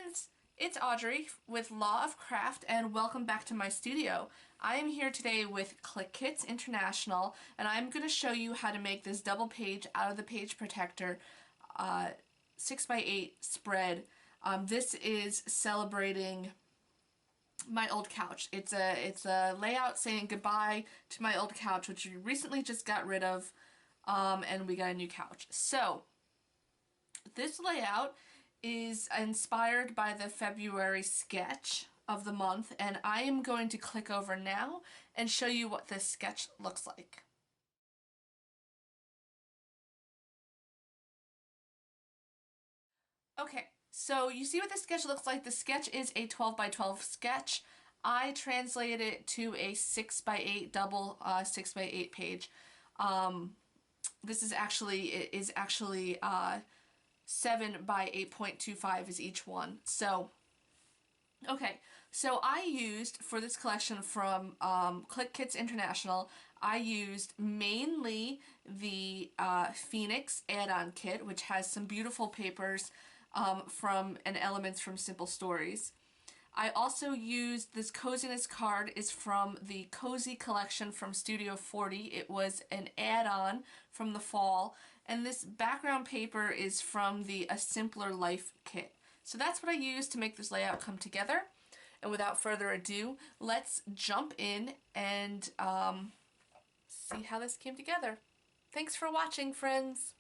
friends, it's Audrey with Law of Craft and welcome back to my studio. I am here today with ClickKits International and I'm going to show you how to make this double page out of the page protector 6x8 spread. This is celebrating my old couch. It's a layout saying goodbye to my old couch, which we recently just got rid of, and we got a new couch. So this layout is inspired by the February sketch of the month, and I am going to click over now and show you what this sketch looks like. Okay, so you see what the sketch looks like. The sketch is a 12 by 12 sketch. I translated it to a 6 by 8 double 6 by 8 page. This is actually 7 by 8.25 is each one. So, okay, so I used, for this collection from ClickKits International, I used mainly the Phoenix add-on kit, which has some beautiful papers and elements from Simple Stories. I also used this Coziness card, is from the Cozy collection from Studio 40. It was an add-on from the fall, and this background paper is from the A Simpler Life kit. So that's what I used to make this layout come together. And without further ado, let's jump in and see how this came together. Thanks for watching, friends.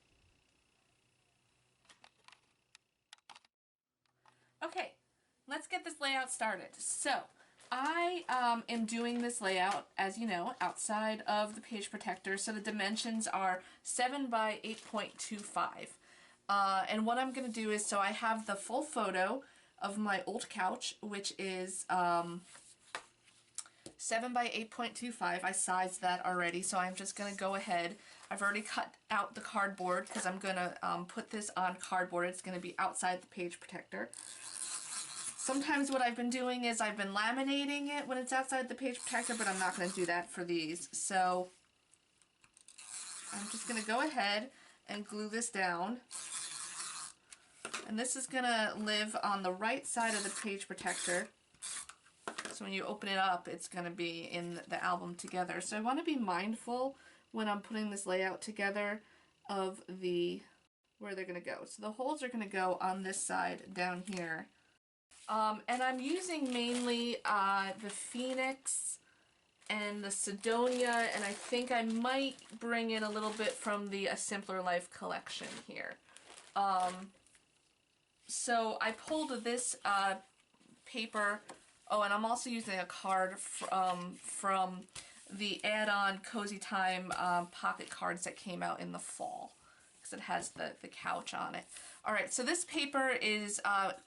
Okay. Let's get this layout started. So, I am doing this layout, as you know, outside of the page protector. So the dimensions are 7 by 8.25. And what I'm going to do is, so I have the full photo of my old couch, which is 7 by 8.25. I sized that already, so I'm just going to go ahead. I've already cut out the cardboard because I'm going to put this on cardboard. It's going to be outside the page protector. Sometimes what I've been doing is I've been laminating it when it's outside the page protector, but I'm not going to do that for these. So I'm just going to go ahead and glue this down. And this is going to live on the right side of the page protector. So when you open it up, it's going to be in the album together. So I want to be mindful when I'm putting this layout together of where they're going to go. So the holes are going to go on this side down here. And I'm using mainly the Phoenix and the Sidonia, and I think I might bring in a little bit from the A Simpler Life collection here. So I pulled this paper. Oh, and I'm also using a card from the add-on Cozy Time pocket cards that came out in the fall, because it has the couch on it. Alright, so this paper is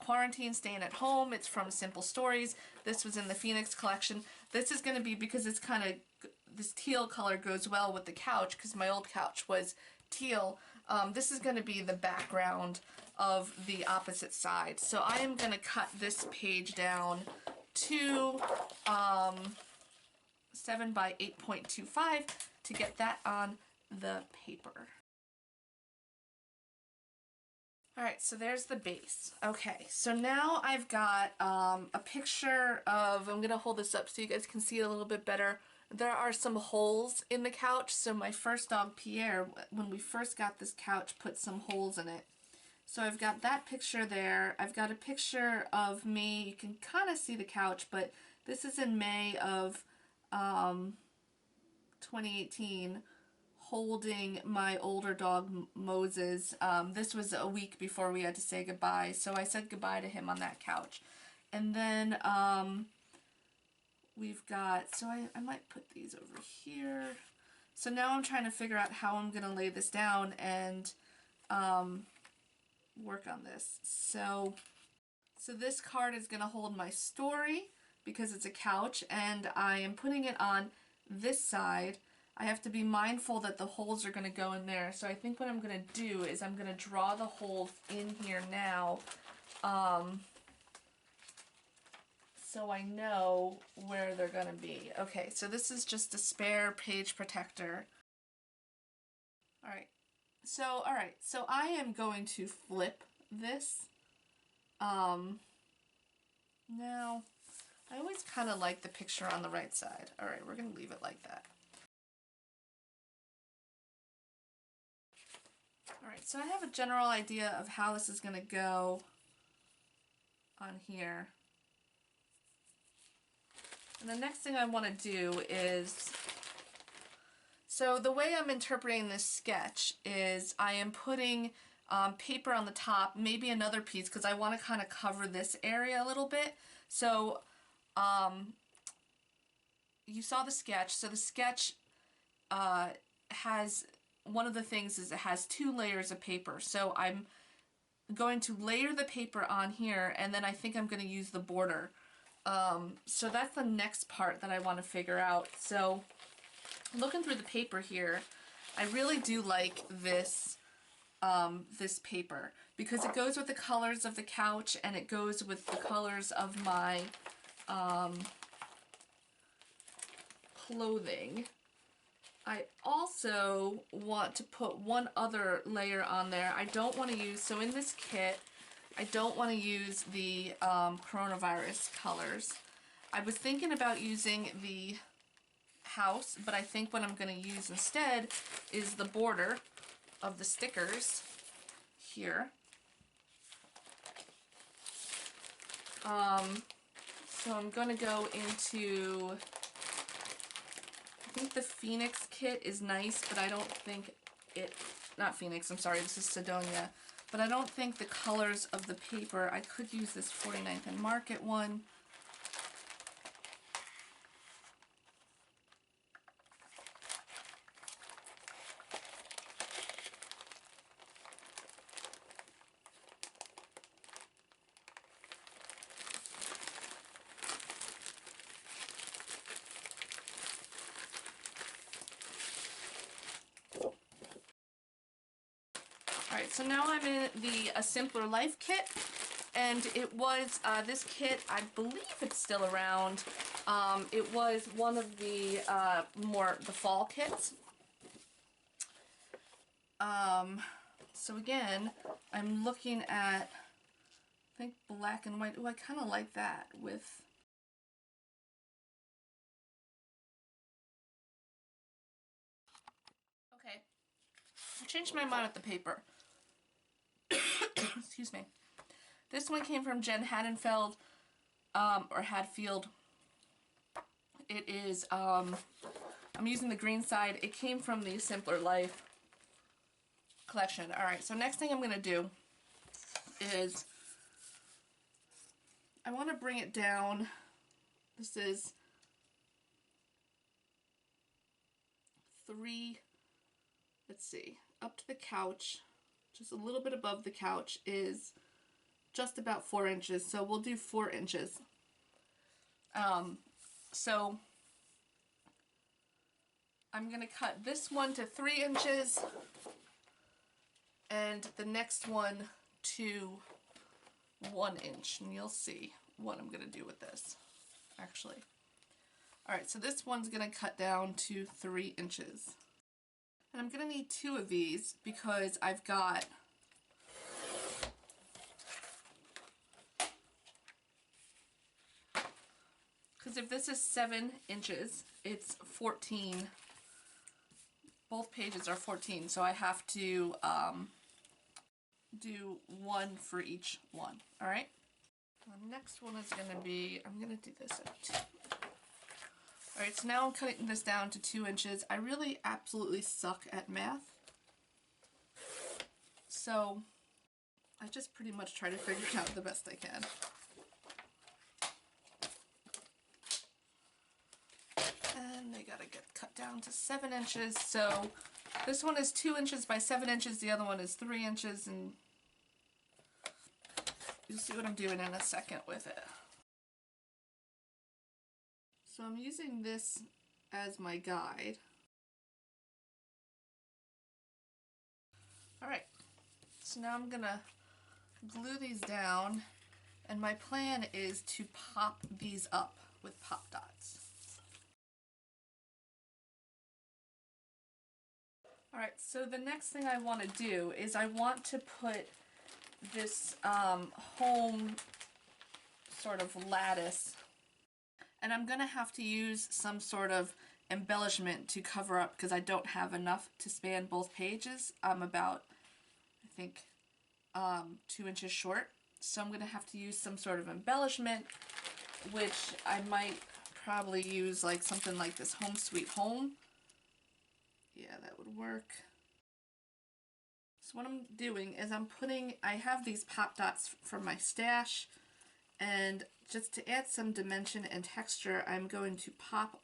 Quarantine Staying at Home. It's from Simple Stories. This was in the Phoenix collection. This is going to be, because it's kind of, this teal color goes well with the couch, because my old couch was teal. This is going to be the background of the opposite side. So I am going to cut this page down to 7 by 8.25 to get that on the paper. Alright, so there's the base. Okay, so now I've got a picture of, I'm going to hold this up so you guys can see it a little bit better. There are some holes in the couch, so my first dog, Pierre, when we first got this couch, put some holes in it. So I've got that picture there. I've got a picture of me. You can kind of see the couch, but this is in May of 2018. Holding my older dog, Moses. This was a week before we had to say goodbye, so I said goodbye to him on that couch. And then we've got, so I might put these over here. So now I'm trying to figure out how I'm going to lay this down and work on this. So this card is going to hold my story because it's a couch, and I am putting it on this side. I have to be mindful that the holes are going to go in there. So I think what I'm going to do is I'm going to draw the holes in here now, so I know where they're going to be. Okay, so this is just a spare page protector. Alright, so I am going to flip this. Now, I always kind of like the picture on the right side. All right, we're going to leave it like that. All right, so I have a general idea of how this is going to go on here. And the next thing I want to do is, so the way I'm interpreting this sketch is I am putting paper on the top, maybe another piece, because I want to kind of cover this area a little bit. So you saw the sketch. So the sketch has, one of the things is it has 2 layers of paper. So I'm going to layer the paper on here, and then I think I'm going to use the border. So that's the next part that I want to figure out. So looking through the paper here, I really do like this this paper because it goes with the colors of the couch and it goes with the colors of my clothing. I also want to put one other layer on there. I don't want to use, so in this kit, I don't want to use the coronavirus colors. I was thinking about using the house, but I think what I'm going to use instead is the border of the stickers here. So I'm going to go into, I think the Phoenix kit is nice, but I don't think it, not Phoenix, I'm sorry, this is Sidonia, but I don't think the colors of the paper, I could use this 49th and Market one. Alright, so now I'm in the A Simpler Life kit, and it was, this kit, I believe it's still around. It was one of the, the fall kits. So again, I'm looking at, I think black and white. Ooh, I kind of like that with... Okay, I changed my mind with the paper. Excuse me. This one came from Jen Haddonfield, or Hadfield. It is, I'm using the green side. It came from the Simpler Life collection. Alright, so next thing I'm going to do is, I want to bring it down. This is 3, let's see, up to the couch, just a little bit above the couch is just about 4 inches, so we'll do 4 inches. So I'm going to cut this one to 3 inches and the next one to 1 inch, and you'll see what I'm going to do with this, actually. Alright, so this one's going to cut down to 3 inches. And I'm going to need 2 of these because I've got if this is 7 inches, it's 14. Both pages are 14, so I have to do 1 for each one. Alright? The next one is going to be, I'm going to do this at 2. Alright, so now I'm cutting this down to 2 inches. I really absolutely suck at math. So I just pretty much try to figure it out the best I can. And they gotta get cut down to 7 inches. So this one is 2 inches by 7 inches, the other one is 3 inches, and you'll see what I'm doing in a second with it. So I'm using this as my guide. Alright, so now I'm gonna glue these down, and my plan is to pop these up with pop dots. Alright, so the next thing I want to do is I want to put this home sort of lattice. And I'm gonna have to use some sort of embellishment to cover up because I don't have enough to span both pages. I'm about, I think, 2 inches short. So I'm gonna have to use some sort of embellishment, which I might probably use like something like this Home Sweet Home. Yeah, that would work. So what I'm doing is I have these pop dots from my stash, and just to add some dimension and texture, I'm going to pop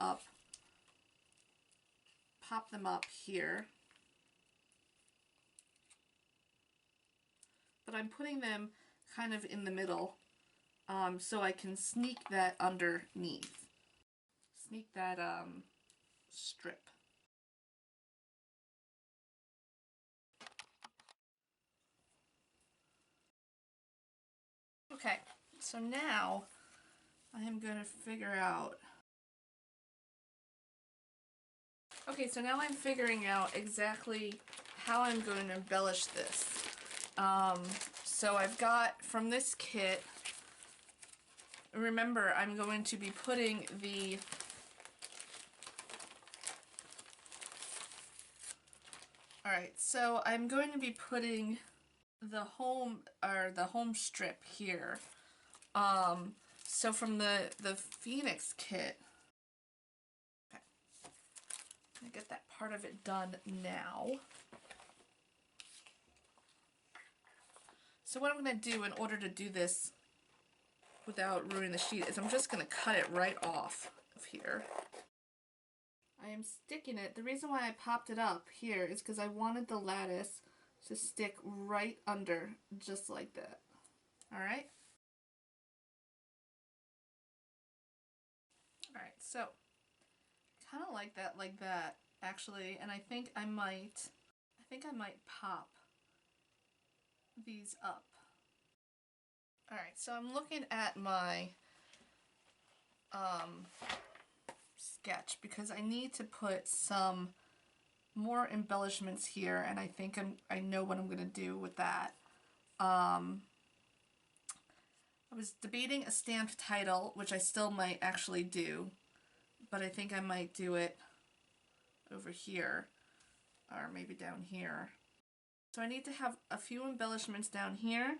them up here. But I'm putting them kind of in the middle, so I can sneak that underneath. Sneak that strip. Okay, so now I am going to figure out. Okay, so now I'm figuring out exactly how I'm going to embellish this. So I've got from this kit, remember I'm going to be putting the Alright, so I'm going to be putting the home strip here. So from the Phoenix kit, okay, I'm gonna get that part of it done now. So what I'm gonna do in order to do this without ruining the sheet is I'm just gonna cut it right off of here. I am sticking it. The reason why I popped it up here is because I wanted the lattice to stick right under, just like that. Alright? Alright, so kind of like that, actually, and I think I might pop these up. Alright, so I'm looking at my sketch because I need to put some more embellishments here, and I think I know what I'm gonna do with that. I was debating a stamped title, which I still might actually do, but I think I might do it over here, or maybe down here. So I need to have a few embellishments down here,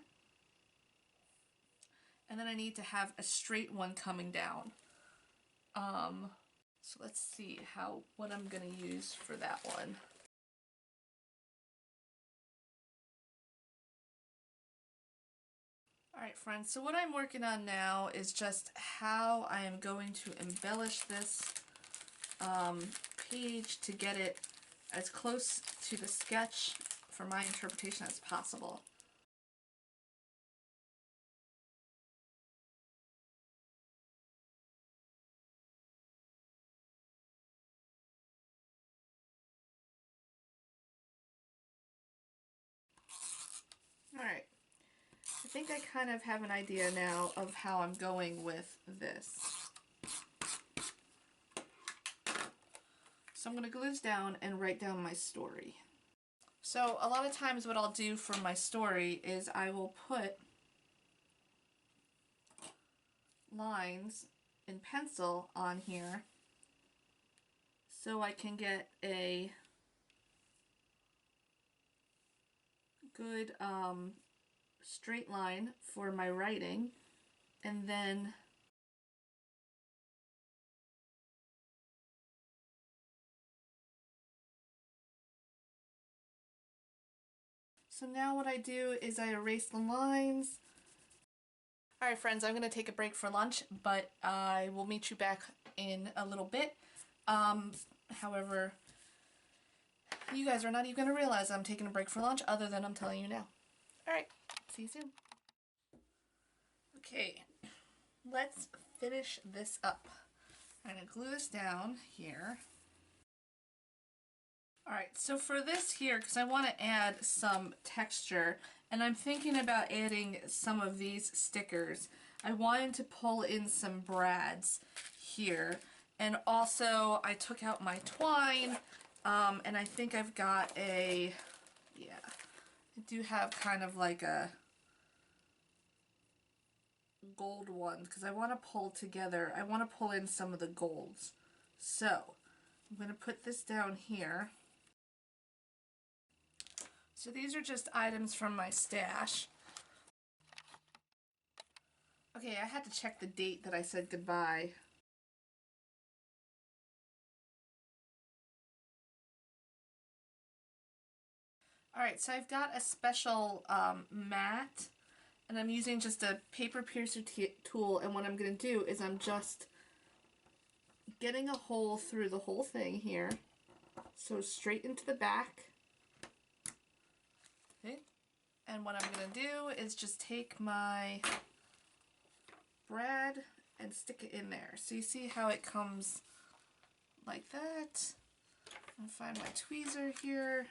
and then I need to have a straight one coming down. So let's see what I'm gonna use for that one. Alright friends, so what I'm working on now is just how I am going to embellish this page to get it as close to the sketch for my interpretation as possible. Alright, I think I kind of have an idea now of how I'm going with this. So I'm going to glue this down and write down my story. So a lot of times what I'll do for my story is I will put lines in pencil on here so I can get a good straight line for my writing, and then so now what I do is I erase the lines. Alright friends, I'm going to take a break for lunch, but I will meet you back in a little bit. However, you guys are not even going to realize I'm taking a break for lunch other than I'm telling you now. Alright, see you soon. Okay, let's finish this up. I'm going to glue this down here. Alright, so for this here, because I want to add some texture, and I'm thinking about adding some of these stickers, I wanted to pull in some brads here. And also, I took out my twine, and I think I've got I do have kind of like a gold ones because I want to pull together. I want to pull in some of the golds. So I'm going to put this down here. So these are just items from my stash. Okay, I had to check the date that I said goodbye. Alright, so I've got a special mat, and I'm using just a paper piercer tool, and what I'm going to do is I'm just getting a hole through the whole thing here, so straight into the back. Okay, and what I'm going to do is just take my brad and stick it in there. So you see how it comes like that. And find my tweezer here.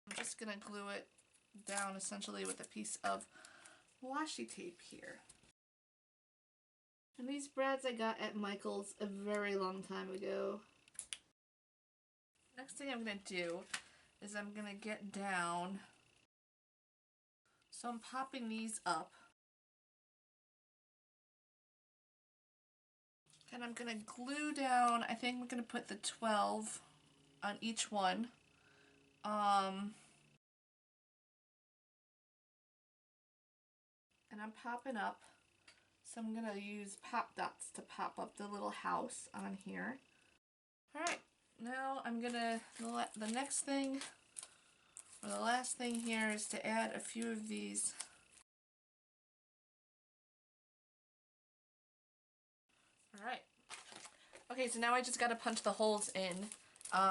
I'm just going to glue it down essentially with a piece of washi tape here. And these brads I got at Michael's a very long time ago. Next thing I'm going to do is I'm going to get down. So I'm popping these up. And I'm going to glue down, I think I'm going to put the 12 on each one. And I'm popping up. So I'm going to use pop dots to pop up the little house on here. Alright, now I'm going to, the next thing, or the last thing here is to add a few of these. Alright. Okay, so now I just got to punch the holes in.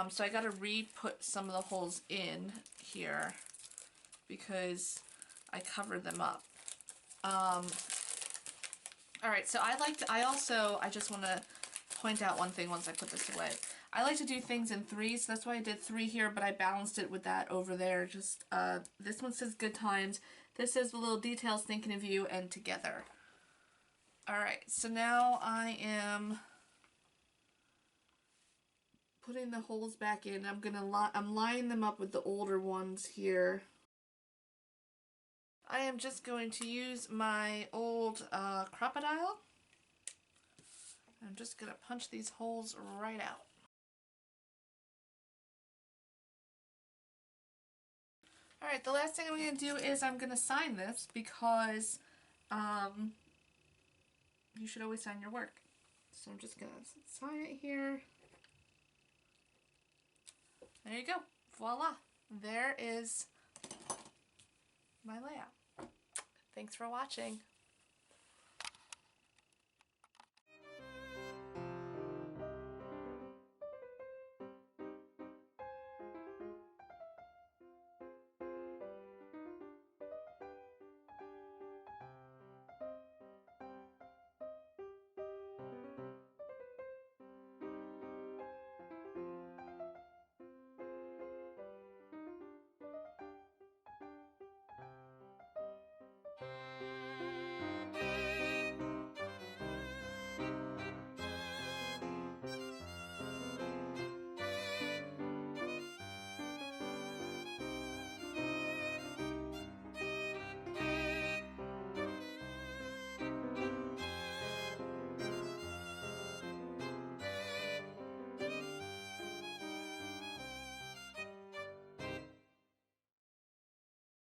So I got to re-put some of the holes in here because I covered them up. Alright, so I just want to point out one thing once I put this away. I like to do things in threes, so that's why I did 3 here, but I balanced it with that over there. Just, this one says good times, this says the little details thinking of you, and together. Alright, so now I am putting the holes back in. I'm lining them up with the older ones here. I am just going to use my old Crop-A-Dile. I'm just going to punch these holes right out. Alright, the last thing I'm going to do is I'm going to sign this because you should always sign your work. So I'm just going to sign it here. There you go. Voila. There is my layout. Thanks for watching.